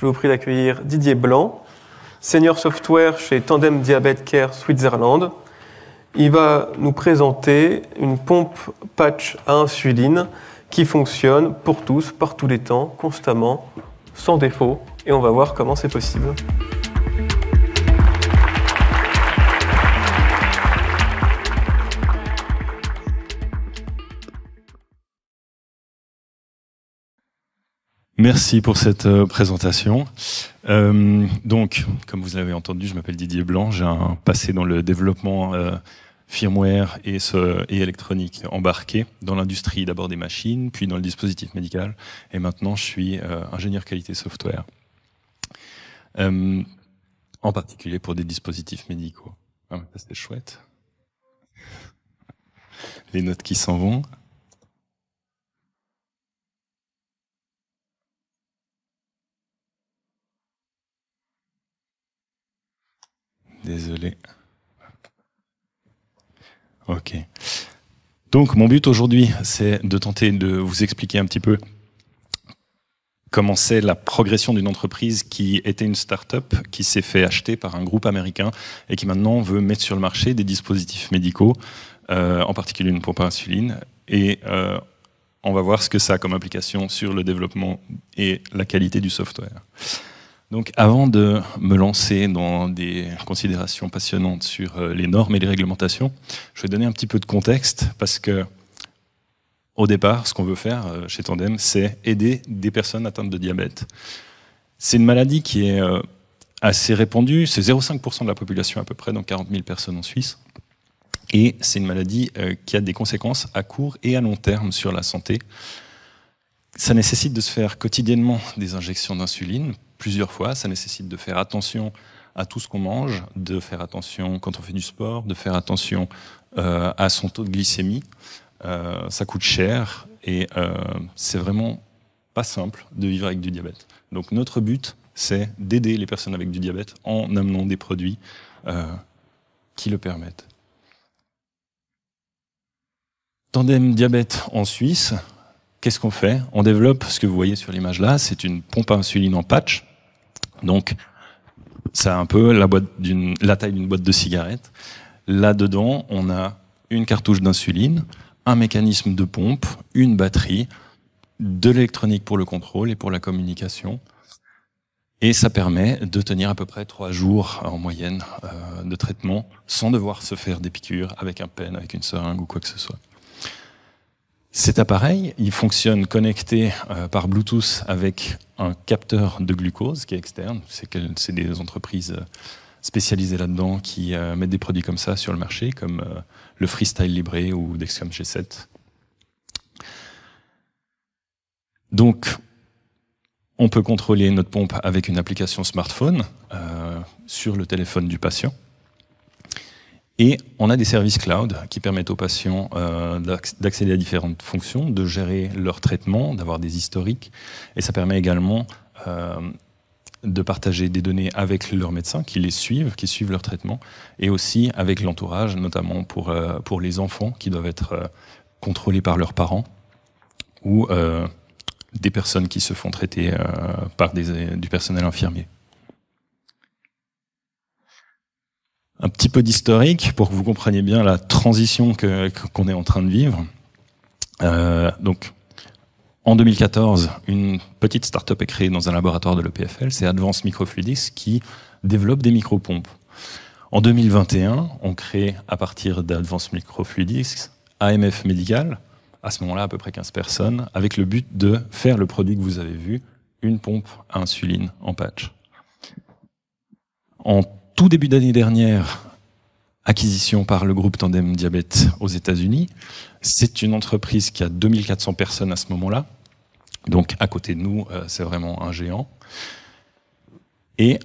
Je vous prie d'accueillir Didier Blanc, Senior Software chez Tandem Diabetes Care Switzerland. Il va nous présenter une pompe patch à insuline qui fonctionne pour tous, par tous les temps, constamment, sans défaut. Et on va voir comment c'est possible. Merci pour cette présentation. Donc, comme vous l'avez entendu, je m'appelle Didier Blanc. J'ai un passé dans le développement firmware et électronique embarqué dans l'industrie, d'abord des machines, puis dans le dispositif médical. Et maintenant, je suis ingénieur qualité software. En particulier pour des dispositifs médicaux. Ah, ça, c'est chouette. Les notes qui s'en vont. Désolé. Ok. Donc, mon but aujourd'hui, c'est de tenter de vous expliquer un petit peu comment c'est la progression d'une entreprise qui était une start-up, qui s'est fait acheter par un groupe américain et qui maintenant veut mettre sur le marché des dispositifs médicaux, en particulier une pompe à insuline. Et on va voir ce que ça a comme implication sur le développement et la qualité du software. Donc, avant de me lancer dans des considérations passionnantes sur les normes et les réglementations, je vais donner un petit peu de contexte parce que, au départ, ce qu'on veut faire chez Tandem, c'est aider des personnes atteintes de diabète. C'est une maladie qui est assez répandue, c'est 0,5% de la population à peu près, donc 40 000 personnes en Suisse. Et c'est une maladie qui a des conséquences à court et à long terme sur la santé. Ça nécessite de se faire quotidiennement des injections d'insuline, plusieurs fois. Ça nécessite de faire attention à tout ce qu'on mange, de faire attention quand on fait du sport, de faire attention à son taux de glycémie. Ça coûte cher et c'est vraiment pas simple de vivre avec du diabète. Donc notre but, c'est d'aider les personnes avec du diabète en amenant des produits qui le permettent. Tandem Diabète en Suisse, qu'est-ce qu'on fait? On développe ce que vous voyez sur l'image là, c'est une pompe à insuline en patch. Donc, ça a un peu la taille d'une boîte de cigarettes. Là-dedans, on a une cartouche d'insuline, un mécanisme de pompe, une batterie, de l'électronique pour le contrôle et pour la communication. Et ça permet de tenir à peu près 3 jours en moyenne de traitement sans devoir se faire des piqûres avec un pen, avec une seringue ou quoi que ce soit. Cet appareil, il fonctionne connecté par Bluetooth avec un capteur de glucose qui est externe. C'est des entreprises spécialisées là-dedans qui mettent des produits comme ça sur le marché, comme le Freestyle Libre ou Dexcom G7. Donc, on peut contrôler notre pompe avec une application smartphone sur le téléphone du patient. Et on a des services cloud qui permettent aux patients d'accéder à différentes fonctions, de gérer leur traitement, d'avoir des historiques. Et ça permet également de partager des données avec leurs médecins qui suivent leur traitement, et aussi avec l'entourage, notamment pour les enfants qui doivent être contrôlés par leurs parents, ou des personnes qui se font traiter par du personnel infirmier. Un petit peu d'historique pour que vous compreniez bien la transition qu'on est en train de vivre. Donc, en 2014, une petite start-up est créée dans un laboratoire de l'EPFL, c'est Advanced Microfluidics, qui développe des micropompes. En 2021, on crée à partir d'Advanced Microfluidics AMF Medical, à ce moment-là à peu près 15 personnes, avec le but de faire le produit que vous avez vu, une pompe à insuline en patch. En tout début d'année dernière, acquisition par le groupe Tandem Diabète aux États-Unis. C'est une entreprise qui a 2400 personnes à ce moment-là. Donc, à côté de nous, c'est vraiment un géant. Et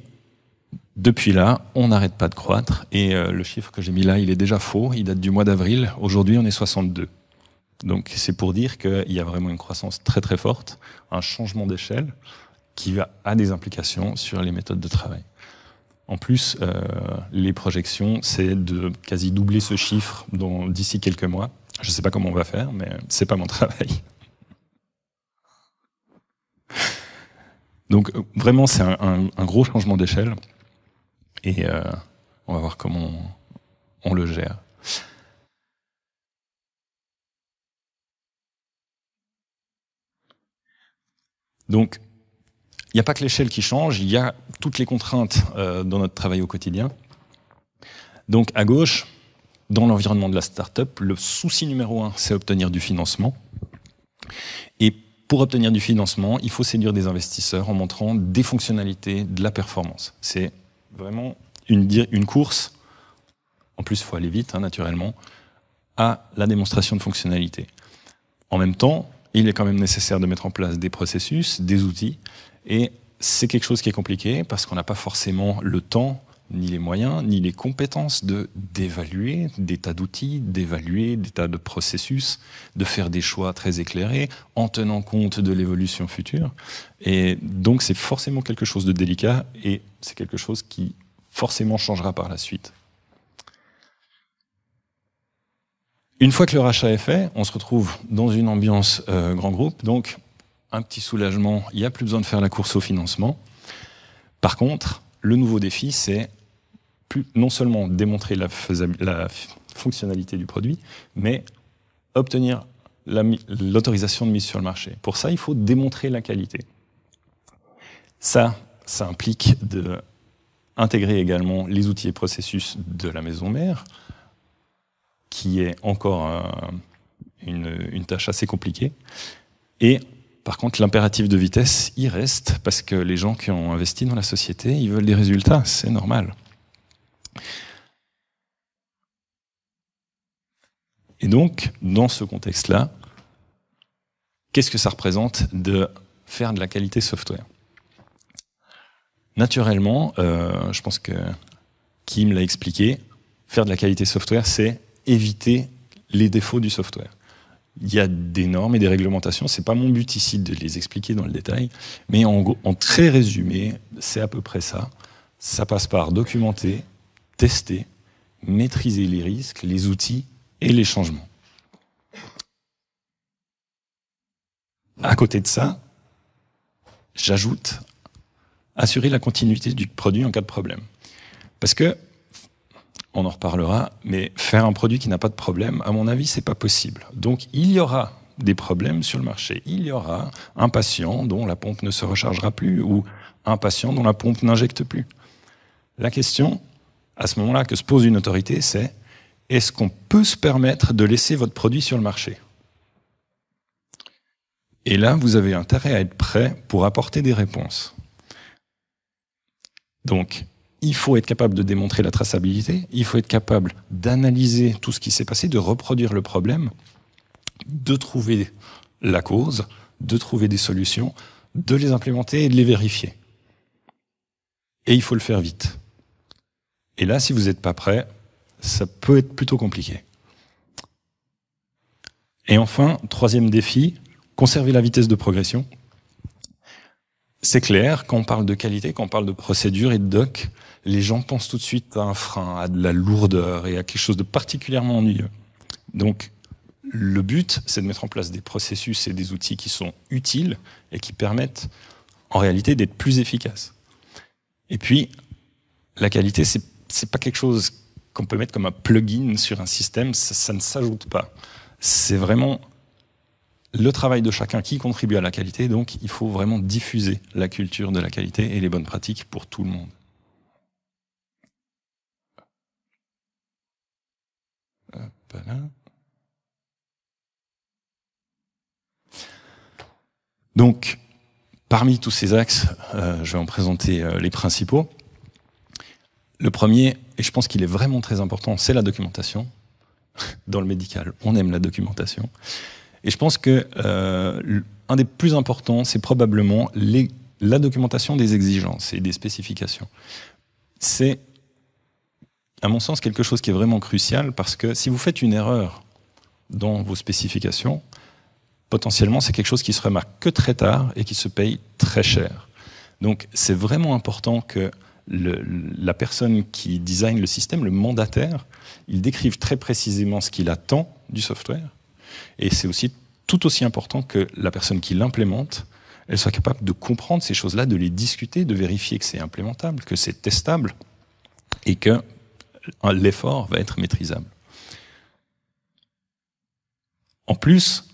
depuis là, on n'arrête pas de croître. Et le chiffre que j'ai mis là, il est déjà faux. Il date du mois d'avril. Aujourd'hui, on est 62. Donc, c'est pour dire qu'il y a vraiment une croissance très très forte, un changement d'échelle qui a des implications sur les méthodes de travail. En plus, les projections, c'est de quasi doubler ce chiffre d'ici quelques mois. Je ne sais pas comment on va faire, mais c'est pas mon travail. Donc vraiment, c'est un gros changement d'échelle. Et on va voir comment on le gère. Donc, il n'y a pas que l'échelle qui change, il y a toutes les contraintes dans notre travail au quotidien. Donc, à gauche, dans l'environnement de la start-up, le souci numéro 1, c'est obtenir du financement. Et pour obtenir du financement, il faut séduire des investisseurs en montrant des fonctionnalités, de la performance. C'est vraiment une course, en plus il faut aller vite, naturellement, à la démonstration de fonctionnalités. En même temps, il est quand même nécessaire de mettre en place des processus, des outils, et c'est quelque chose qui est compliqué parce qu'on n'a pas forcément le temps, ni les moyens, ni les compétences d'évaluer des tas d'outils, d'évaluer des tas de processus, de faire des choix très éclairés en tenant compte de l'évolution future. Et donc c'est forcément quelque chose de délicat et c'est quelque chose qui forcément changera par la suite. Une fois que le rachat est fait, on se retrouve dans une ambiance grand groupe, donc un petit soulagement, il n'y a plus besoin de faire la course au financement. Par contre, le nouveau défi, c'est non seulement démontrer la fonctionnalité du produit, mais obtenir l'autorisation de mise sur le marché. Pour ça, il faut démontrer la qualité. Ça implique d'intégrer également les outils et processus de la maison mère, qui est encore une tâche assez compliquée. Et par contre, l'impératif de vitesse, il reste, parce que les gens qui ont investi dans la société, ils veulent des résultats, c'est normal. Et donc, dans ce contexte-là, qu'est-ce que ça représente de faire de la qualité software ? Naturellement, je pense que Kim l'a expliqué, faire de la qualité software, c'est éviter les défauts du software. Il y a des normes et des réglementations, c'est pas mon but ici de les expliquer dans le détail, mais en très résumé, c'est à peu près ça. Ça passe par documenter, tester, maîtriser les risques, les outils et les changements. À côté de ça, j'ajoute assurer la continuité du produit en cas de problème. Parce que, on en reparlera, mais faire un produit qui n'a pas de problème, à mon avis, c'est pas possible. Donc, il y aura des problèmes sur le marché. Il y aura un patient dont la pompe ne se rechargera plus ou un patient dont la pompe n'injecte plus. La question, à ce moment-là, que se pose une autorité, c'est est-ce qu'on peut se permettre de laisser votre produit sur le marché ? Et là, vous avez intérêt à être prêt pour apporter des réponses. Donc, il faut être capable de démontrer la traçabilité, il faut être capable d'analyser tout ce qui s'est passé, de reproduire le problème, de trouver la cause, de trouver des solutions, de les implémenter et de les vérifier. Et il faut le faire vite. Et là, si vous n'êtes pas prêt, ça peut être plutôt compliqué. Et enfin, troisième défi, conserver la vitesse de progression. C'est clair, quand on parle de qualité, quand on parle de procédure et de doc, les gens pensent tout de suite à un frein, à de la lourdeur et à quelque chose de particulièrement ennuyeux. Donc, le but, c'est de mettre en place des processus et des outils qui sont utiles et qui permettent, en réalité, d'être plus efficaces. Et puis, la qualité, c'est pas quelque chose qu'on peut mettre comme un plugin sur un système, ça ne s'ajoute pas. C'est vraiment le travail de chacun qui contribue à la qualité, donc il faut vraiment diffuser la culture de la qualité et les bonnes pratiques pour tout le monde. Voilà. Donc, parmi tous ces axes, je vais en présenter les principaux. Le premier, et je pense qu'il est vraiment très important, c'est la documentation. Dans le médical, on aime la documentation. Et je pense que un des plus importants, c'est probablement la documentation des exigences et des spécifications. C'est, à mon sens, quelque chose qui est vraiment crucial parce que si vous faites une erreur dans vos spécifications, potentiellement, c'est quelque chose qui se remarque que très tard et qui se paye très cher. Donc, c'est vraiment important que la personne qui design le système, le mandataire, il décrive très précisément ce qu'il attend du software. Et c'est aussi tout aussi important que la personne qui l'implémente elle soit capable de comprendre ces choses-là, de les discuter, de vérifier que c'est implémentable, que c'est testable et que l'effort va être maîtrisable. En plus,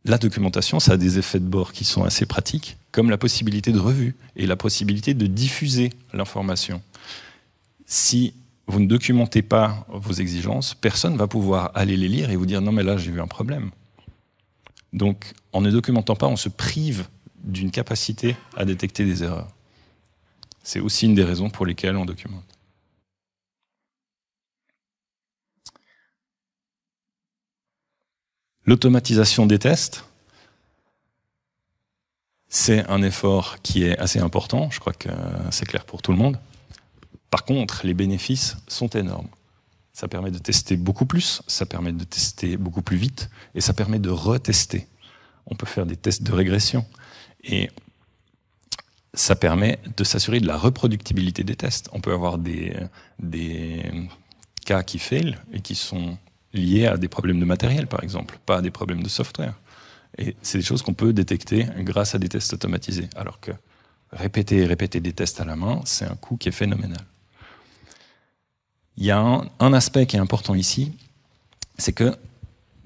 la documentation, ça a des effets de bord qui sont assez pratiques, comme la possibilité de revue et la possibilité de diffuser l'information. Si vous ne documentez pas vos exigences, personne ne va pouvoir aller les lire et vous dire « non mais là j'ai eu un problème ». Donc en ne documentant pas, on se prive d'une capacité à détecter des erreurs. C'est aussi une des raisons pour lesquelles on documente. L'automatisation des tests, c'est un effort qui est assez important, je crois que c'est clair pour tout le monde. Par contre, les bénéfices sont énormes. Ça permet de tester beaucoup plus, ça permet de tester beaucoup plus vite, et ça permet de retester. On peut faire des tests de régression, et ça permet de s'assurer de la reproductibilité des tests. On peut avoir des cas qui fail et qui sont liés à des problèmes de matériel, par exemple, pas à des problèmes de software. Et c'est des choses qu'on peut détecter grâce à des tests automatisés, alors que répéter et répéter des tests à la main, c'est un coût qui est phénoménal. Il y a un aspect qui est important ici, c'est que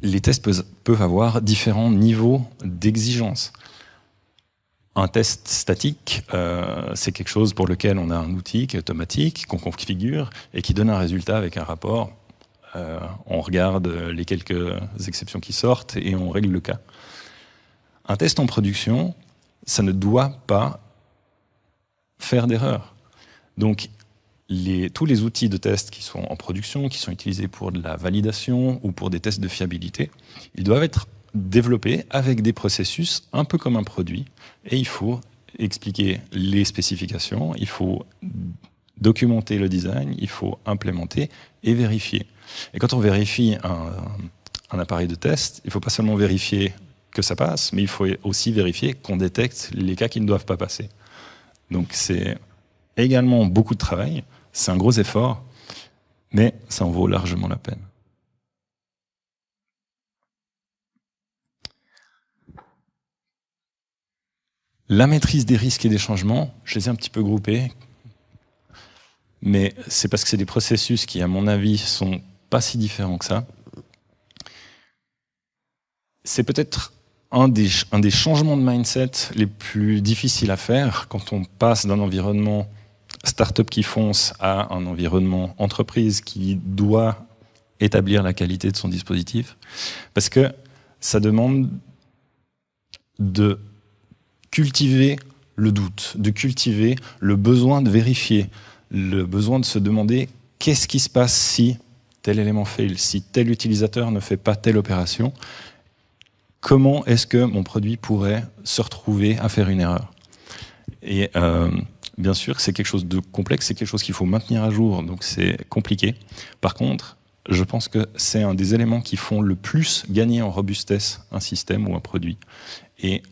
les tests peuvent avoir différents niveaux d'exigence. Un test statique, c'est quelque chose pour lequel on a un outil qui est automatique, qu'on configure et qui donne un résultat avec un rapport. On regarde les quelques exceptions qui sortent et on règle le cas. Un test en production, ça ne doit pas faire d'erreur. Donc, tous les outils de test qui sont en production, qui sont utilisés pour de la validation ou pour des tests de fiabilité, ils doivent être développés avec des processus un peu comme un produit. Et il faut expliquer les spécifications, il faut documenter le design, il faut implémenter et vérifier. Et quand on vérifie un appareil de test, il ne faut pas seulement vérifier que ça passe, mais il faut aussi vérifier qu'on détecte les cas qui ne doivent pas passer. Donc c'est également beaucoup de travail, c'est un gros effort, mais ça en vaut largement la peine. La maîtrise des risques et des changements, je les ai un petit peu groupés, mais c'est parce que c'est des processus qui, à mon avis, sont pas si différents que ça. C'est peut-être un des changements de mindset les plus difficiles à faire quand on passe d'un environnement start-up qui fonce à un environnement entreprise qui doit établir la qualité de son dispositif, parce que ça demande de cultiver le doute, de cultiver le besoin de vérifier, le besoin de se demander qu'est-ce qui se passe si tel élément fail, si tel utilisateur ne fait pas telle opération, comment est-ce que mon produit pourrait se retrouver à faire une erreur. Et bien sûr, c'est quelque chose de complexe, c'est quelque chose qu'il faut maintenir à jour, donc c'est compliqué. Par contre, je pense que c'est un des éléments qui font le plus gagner en robustesse un système ou un produit. Et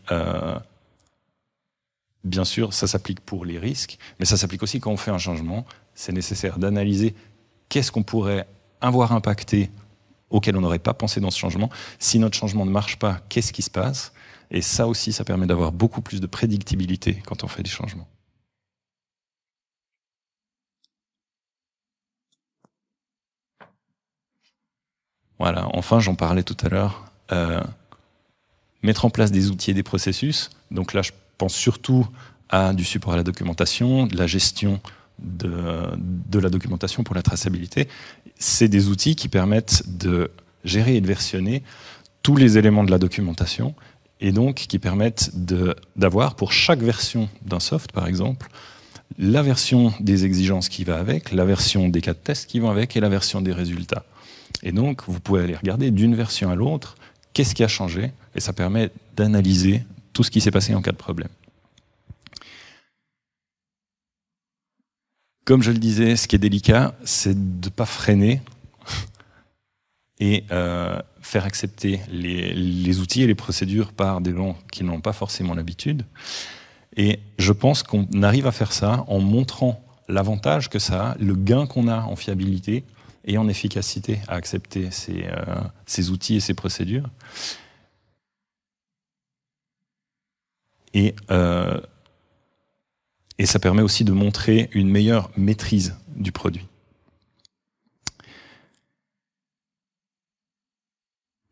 bien sûr, ça s'applique pour les risques, mais ça s'applique aussi quand on fait un changement. C'est nécessaire d'analyser qu'est-ce qu'on pourrait avoir impacté auquel on n'aurait pas pensé dans ce changement. Si notre changement ne marche pas, qu'est-ce qui se passe? Et ça aussi, ça permet d'avoir beaucoup plus de prédictibilité quand on fait des changements. Voilà, enfin, j'en parlais tout à l'heure. Mettre en place des outils et des processus. Donc là, je pense surtout à du support à la documentation, de la gestion de la documentation pour la traçabilité. C'est des outils qui permettent de gérer et de versionner tous les éléments de la documentation et donc qui permettent d'avoir pour chaque version d'un soft, par exemple, la version des exigences qui va avec, la version des cas de test qui vont avec et la version des résultats. Et donc, vous pouvez aller regarder d'une version à l'autre qu'est-ce qui a changé et ça permet d'analyser tout ce qui s'est passé en cas de problème. Comme je le disais, ce qui est délicat, c'est de ne pas freiner et faire accepter les outils et les procédures par des gens qui n'ont pas forcément l'habitude. Et je pense qu'on arrive à faire ça en montrant l'avantage que ça a, le gain qu'on a en fiabilité et en efficacité à accepter ces outils et ces procédures. Et ça permet aussi de montrer une meilleure maîtrise du produit.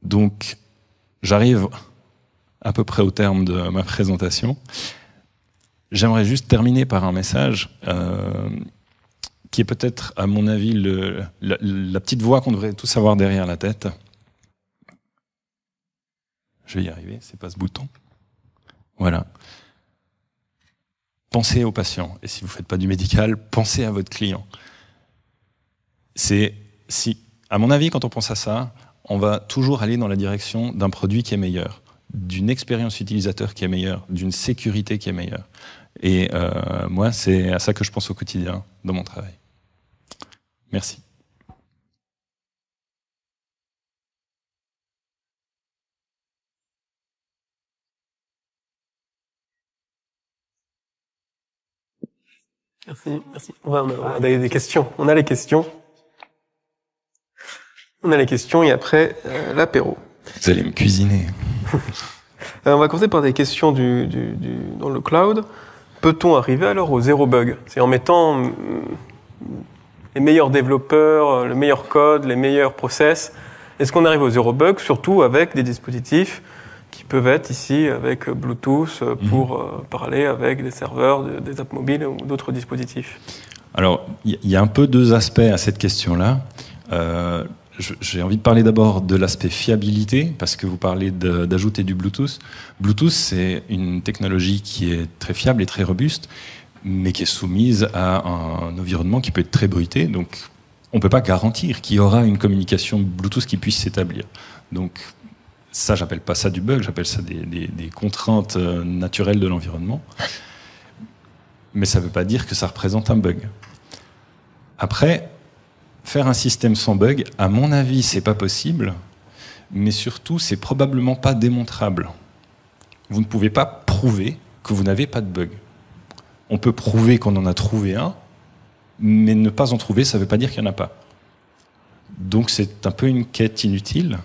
Donc, j'arrive à peu près au terme de ma présentation. J'aimerais juste terminer par un message qui est peut-être, à mon avis, la petite voix qu'on devrait tous avoir derrière la tête. Je vais y arriver, c'est pas ce bouton. Voilà. Pensez aux patients. Et si vous ne faites pas du médical, pensez à votre client. À mon avis, quand on pense à ça, on va toujours aller dans la direction d'un produit qui est meilleur, d'une expérience utilisateur qui est meilleure, d'une sécurité qui est meilleure. Et moi, c'est à ça que je pense au quotidien dans mon travail. Merci. Merci. On a des questions. On a les questions. On a les questions et après l'apéro. Vous allez me cuisiner. On va commencer par des questions dans le cloud. Peut-on arriver alors au zéro bug? C'est en mettant les meilleurs développeurs, le meilleur code, les meilleurs process. Est-ce qu'on arrive au zéro bug, surtout avec des dispositifs qui peuvent être ici avec Bluetooth pour parler avec des serveurs, des apps mobiles ou d'autres dispositifs? Alors, il y a un peu deux aspects à cette question-là. J'ai envie de parler d'abord de l'aspect fiabilité, parce que vous parlez d'ajouter du Bluetooth. Bluetooth, c'est une technologie qui est très fiable et très robuste, mais qui est soumise à un environnement qui peut être très bruité. Donc, on ne peut pas garantir qu'il y aura une communication Bluetooth qui puisse s'établir. Donc, ça, j'appelle pas ça du bug, j'appelle ça des contraintes naturelles de l'environnement. Mais ça ne veut pas dire que ça représente un bug. Après, faire un système sans bug, à mon avis, c'est pas possible, mais surtout, c'est probablement pas démontrable. Vous ne pouvez pas prouver que vous n'avez pas de bug. On peut prouver qu'on en a trouvé un, mais ne pas en trouver, ça ne veut pas dire qu'il n'y en a pas. Donc c'est un peu une quête inutile.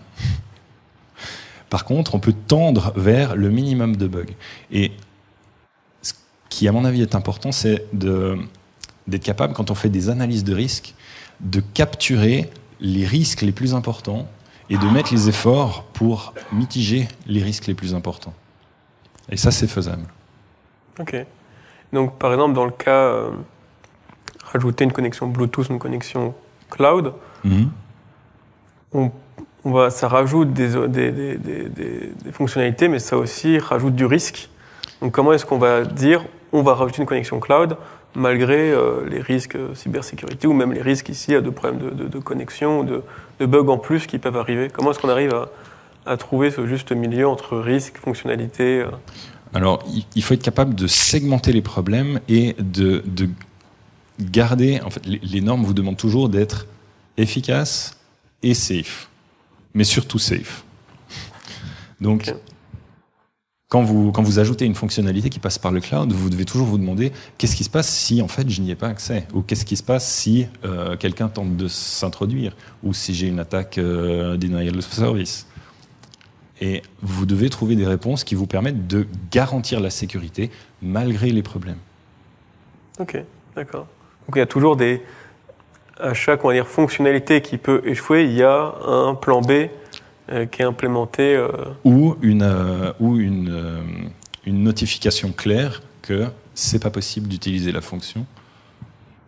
Par contre, on peut tendre vers le minimum de bugs. Et ce qui, à mon avis, est important, c'est d'être capable, quand on fait des analyses de risques, de capturer les risques les plus importants et de mettre les efforts pour mitiger les risques les plus importants. Et ça, c'est faisable. Ok. Donc, par exemple, dans le cas, rajouter une connexion Bluetooth, une connexion cloud, ça rajoute des fonctionnalités, mais ça aussi rajoute du risque. Donc, comment est-ce qu'on va dire, on va rajouter une connexion cloud malgré les risques cybersécurité ou même les risques ici de problèmes de connexion, de bugs en plus qui peuvent arriver? Comment est-ce qu'on arrive à trouver ce juste milieu entre risque, fonctionnalité? Alors, il faut être capable de segmenter les problèmes et de garder... En fait, les normes vous demandent toujours d'être efficace et safe, mais surtout safe. Donc, okay. Quand vous ajoutez une fonctionnalité qui passe par le cloud, vous devez toujours vous demander qu'est-ce qui se passe si en fait je n'y ai pas accès, ou qu'est-ce qui se passe si quelqu'un tente de s'introduire, ou si j'ai une attaque denial of service. Et vous devez trouver des réponses qui vous permettent de garantir la sécurité malgré les problèmes. Ok, d'accord. Donc il y a toujours à chaque fonctionnalité qui peut échouer, il y a un plan B qui est implémenté. Ou une notification claire que c'est pas possible d'utiliser la fonction.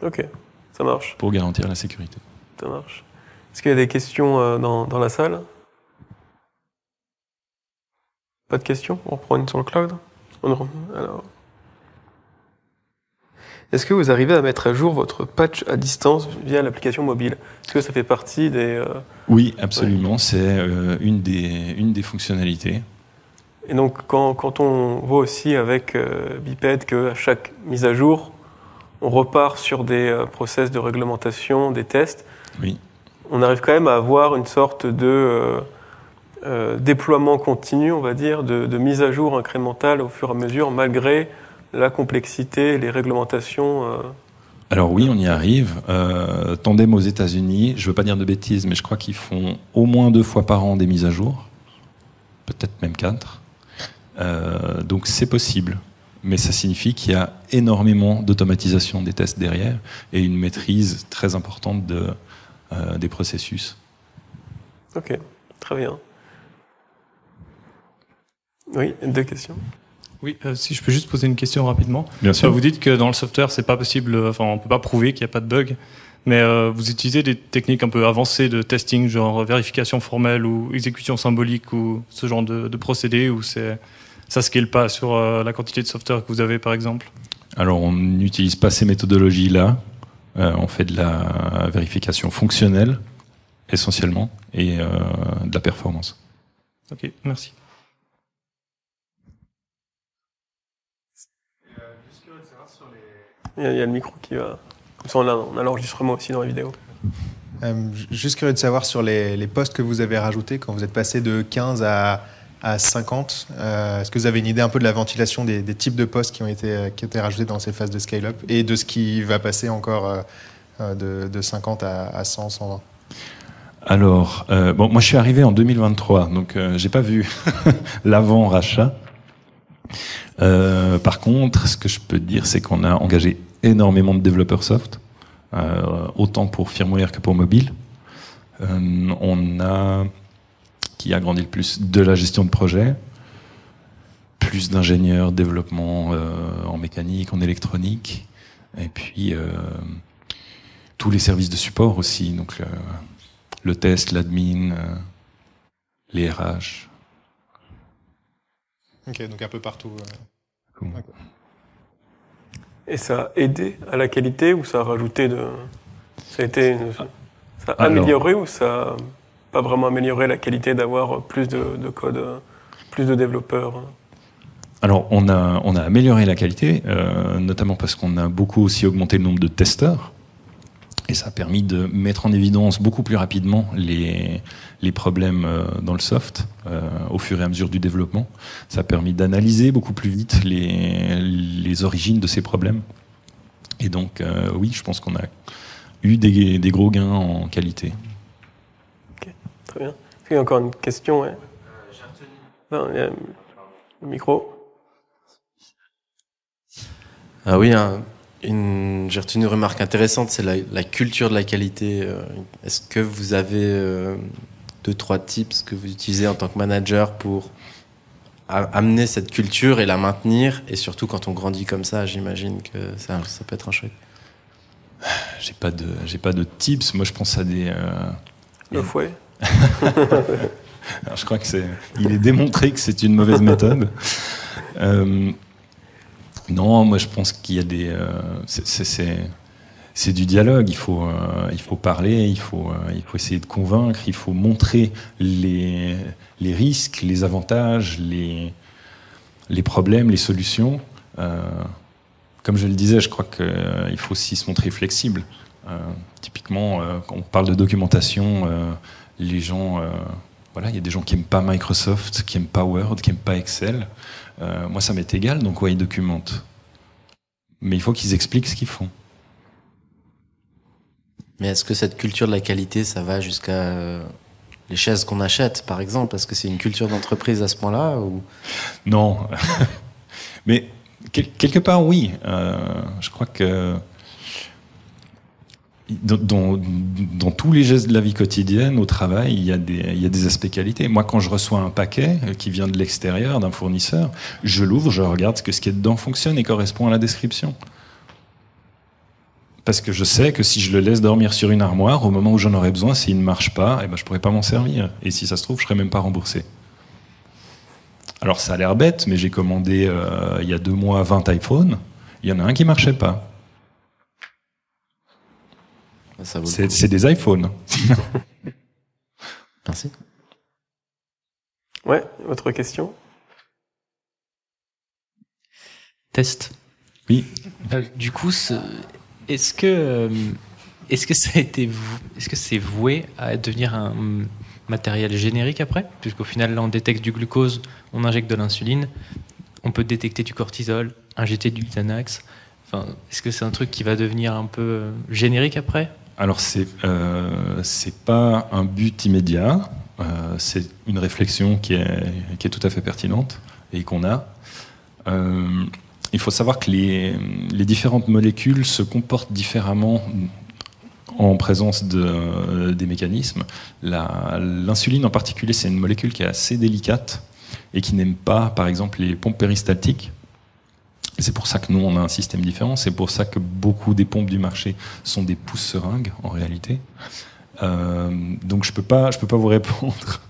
Ok, ça marche. Pour garantir la sécurité. Ça marche. Est-ce qu'il y a des questions dans la salle? Pas de questions? On reprend une sur le cloud? Alors. Est-ce que vous arrivez à mettre à jour votre patch à distance via l'application mobile? Est-ce que ça fait partie des... Oui, absolument. Ouais. C'est une des fonctionnalités. Et donc, quand on voit aussi avec Biped qu'à chaque mise à jour, on repart sur des process de réglementation, des tests, oui. On arrive quand même à avoir une sorte de... déploiement continu, on va dire, de mise à jour incrémentale au fur et à mesure, malgré la complexité, les réglementations. Alors oui, on y arrive. Tandem aux États-Unis, je ne veux pas dire de bêtises, mais je crois qu'ils font au moins 2 fois par an des mises à jour, peut-être même 4. Donc c'est possible, mais ça signifie qu'il y a énormément d'automatisation des tests derrière et une maîtrise très importante des processus. Ok, très bien. Oui, 2 questions. Oui, si je peux juste poser une question rapidement. Bien sûr. Vous dites que dans le software, c'est pas possible, enfin, on peut pas prouver qu'il n'y a pas de bug, mais vous utilisez des techniques un peu avancées de testing, genre vérification formelle ou exécution symbolique ou ce genre de procédé, ou ça scale pas sur la quantité de software que vous avez, par exemple? Alors, on n'utilise pas ces méthodologies-là. On fait de la vérification fonctionnelle, essentiellement, et de la performance. Ok, merci. Il y a le micro qui va... Comme ça, on a l'enregistrement aussi dans la vidéo. Juste curieux de savoir sur les postes que vous avez rajoutés, quand vous êtes passé de 15 à 50, est-ce que vous avez une idée un peu de la ventilation des types de postes qui ont été rajoutés dans ces phases de scale-up et de ce qui va passer encore de 50 à 100, 120? Alors, bon, moi je suis arrivé en 2023, donc j'ai pas vu l'avant-rachat. Par contre, ce que je peux dire, c'est qu'on a engagé énormément de développeurs soft, autant pour firmware que pour mobile. On a, qui a grandi le plus, de la gestion de projet, plus d'ingénieurs, développement en mécanique, en électronique, et puis tous les services de support aussi, donc le test, l'admin, les RH. Ok, donc un peu partout. Cool. Et ça a aidé à la qualité ou ça a rajouté de... Ça a amélioré ou ça a pas vraiment amélioré la qualité d'avoir plus de code, plus de développeurs? Alors, on a amélioré la qualité, notamment parce qu'on a beaucoup aussi augmenté le nombre de testeurs. Et ça a permis de mettre en évidence beaucoup plus rapidement les problèmes dans le soft au fur et à mesure du développement. Ça a permis d'analyser beaucoup plus vite les origines de ces problèmes. Et donc, oui, je pense qu'on a eu des gros gains en qualité. Ok, très bien. Est-ce qu'il y a encore une question? Ouais. Non, il y a le micro. Ah oui, j'ai retenu une remarque intéressante, c'est la culture de la qualité. Est-ce que vous avez 2-3 tips que vous utilisez en tant que manager pour amener cette culture et la maintenir? Et surtout quand on grandit comme ça, j'imagine que ça peut être un chouette. J'ai pas de tips. Moi, je pense à des... Le fouet. Alors, je crois il est démontré que c'est une mauvaise méthode. Non, moi je pense qu'il y a c'est du dialogue. Il faut parler, il faut essayer de convaincre, il faut montrer les risques, les avantages, les problèmes, les solutions. Comme je le disais, je crois qu'il faut aussi se montrer flexible. Typiquement, quand on parle de documentation, les gens, voilà, il y a des gens qui n'aiment pas Microsoft, qui n'aiment pas Word, qui n'aiment pas Excel. Moi, ça m'est égal, donc ouais, ils documentent. Mais il faut qu'ils expliquent ce qu'ils font. Mais est-ce que cette culture de la qualité, ça va jusqu'à les chaises qu'on achète, par exemple? Est-ce que c'est une culture d'entreprise à ce point-là ou... Non. Mais quelque part, oui. Je crois que dans tous les gestes de la vie quotidienne, au travail, il y a des aspects qualité. Moi, quand je reçois un paquet qui vient de l'extérieur, d'un fournisseur, je l'ouvre, je regarde ce qui est dedans fonctionne et correspond à la description. Parce que je sais que si je le laisse dormir sur une armoire, au moment où j'en aurai besoin, s'il ne marche pas, je ne pourrai pas m'en servir. Et si ça se trouve, je ne serai même pas remboursé. Alors, ça a l'air bête, mais j'ai commandé il y a 2 mois 20 iPhones. Il y en a un qui ne marchait pas. C'est des iPhones. Merci. Ouais, autre question? Test. Oui. Du coup, est-ce que c'est voué à devenir un matériel générique après? Puisqu'au final, là, on détecte du glucose, on injecte de l'insuline, on peut détecter du cortisol, injecter du Xanax. Enfin, est-ce que c'est un truc qui va devenir un peu générique après? Alors, c'est pas un but immédiat. C'est une réflexion qui est tout à fait pertinente. et qu'on a. Il faut savoir que les différentes molécules se comportent différemment en présence des mécanismes. L'insuline en particulier, c'est une molécule qui est assez délicate et qui n'aime pas, par exemple, les pompes péristaltiques. C'est pour ça que nous, on a un système différent. C'est pour ça que beaucoup des pompes du marché sont des pousse-seringues, en réalité. Donc, je peux pas vous répondre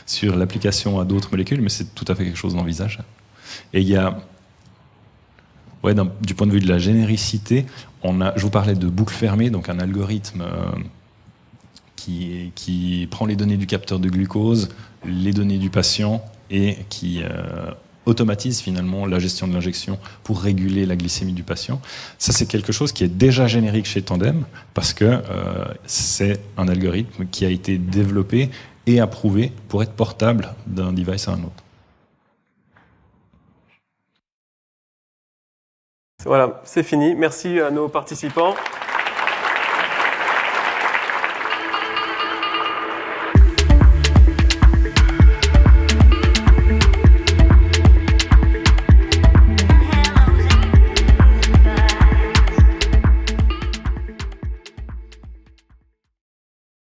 sur l'application à d'autres molécules, mais c'est tout à fait quelque chose d'envisageable. Et il y a, du point de vue de la généricité, je vous parlais de boucle fermée, donc un algorithme qui prend les données du capteur de glucose, les données du patient, et qui automatise finalement la gestion de l'injection pour réguler la glycémie du patient. Ça, c'est quelque chose qui est déjà générique chez Tandem parce que c'est un algorithme qui a été développé et approuvé pour être portable d'un device à un autre. Voilà, c'est fini. Merci à nos participants.